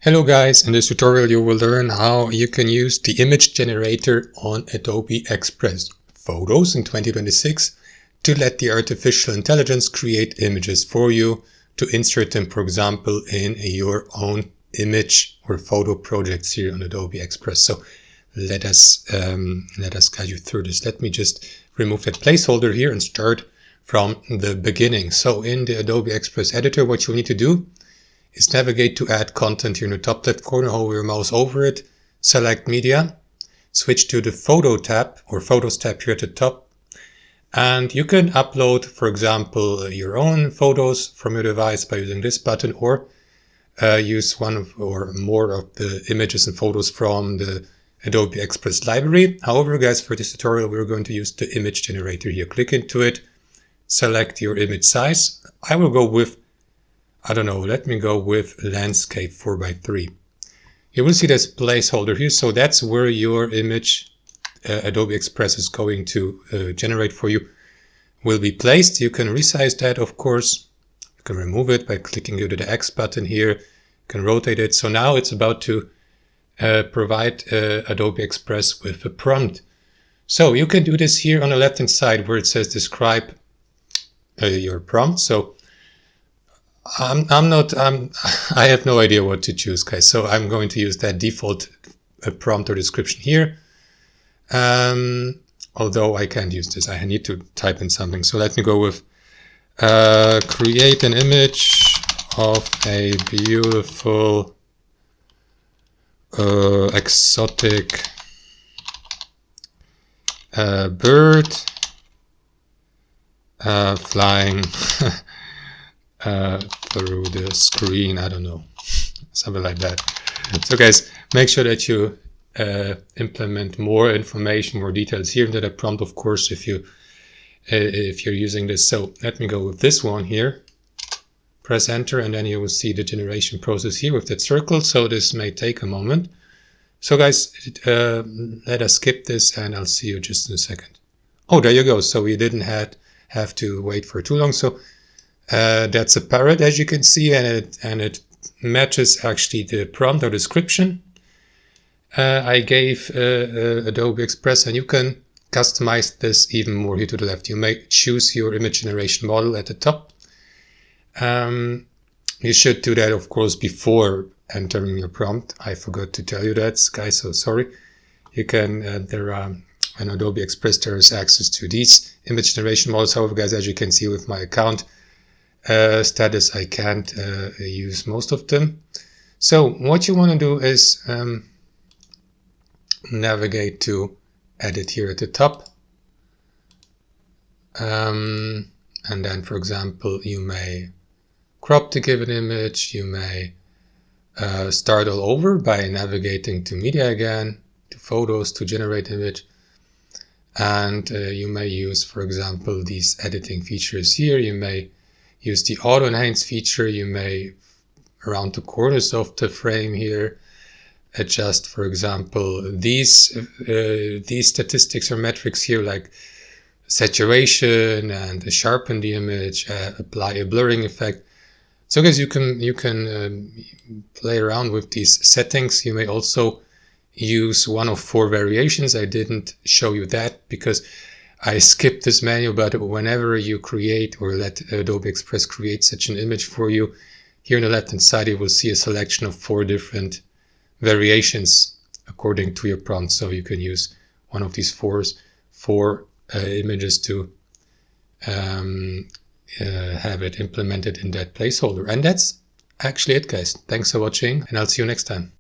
Hello guys, in this tutorial you will learn how you can use the image generator on Adobe Express Photos in 2026 to let the artificial intelligence create images for you to insert them, for example, in your own image or photo projects here on Adobe Express. So let us guide you through this. Let me just remove that placeholder here and start from the beginning. So in the Adobe Express editor, what you'll need to do is navigate to add content here in the top left corner, hover your mouse over it, select media, switch to the photo tab or photos tab here at the top, and you can upload, for example, your own photos from your device by using this button, or use one or more of the images and photos from the Adobe Express library. However, guys, for this tutorial we're going to use the image generator here. Click into it, select your image size. I will go with, let me go with landscape 4:3. You will see this placeholder here, so that's where your image Adobe Express is going to generate for you will be placed. You can resize that, of course. You can remove it by clicking to the X button here. You can rotate it. So now it's about to provide Adobe Express with a prompt. So you can do this here on the left hand side where it says describe your prompt. So I have no idea what to choose, guys. So I'm going to use that default prompt or description here. Although I can't use this, I need to type in something. So let me go with create an image of a beautiful exotic bird flying through the screen. I don't know, something like that. So guys, make sure that you implement more information, more details here into the prompt, of course, if you're using this. So let me go with this one here, press enter, and then you will see the generation process here with that circle. So this may take a moment. So guys, let us skip this and I'll see you just in a second. Oh, there you go. So we didn't have to wait for too long. So that's a parrot, as you can see, and it matches actually the prompt or description I gave Adobe Express, and you can customize this even more here to the left. You may choose your image generation model at the top. You should do that, of course, before entering your prompt. I forgot to tell you that, guys, so sorry. You can, in Adobe Express, there is access to these image generation models. However, guys, as you can see with my account status, I can't use most of them. So what you want to do is navigate to edit here at the top, and then, for example, you may crop the given image. You may start all over by navigating to media again, to photos, to generate image. And you may use, for example, these editing features here. You may use the auto enhance feature. You may, around the corners of the frame here, adjust, for example, these statistics or metrics here, like saturation, and sharpen the image, apply a blurring effect. So guys, you can play around with these settings. You may also use one of 4 variations. I didn't show you that because I skipped this menu, but whenever you create or let Adobe Express create such an image for you, here on the left hand side you will see a selection of 4 different variations according to your prompt. So you can use one of these four images to have it implemented in that placeholder. And that's actually it, guys. Thanks for watching, and I'll see you next time.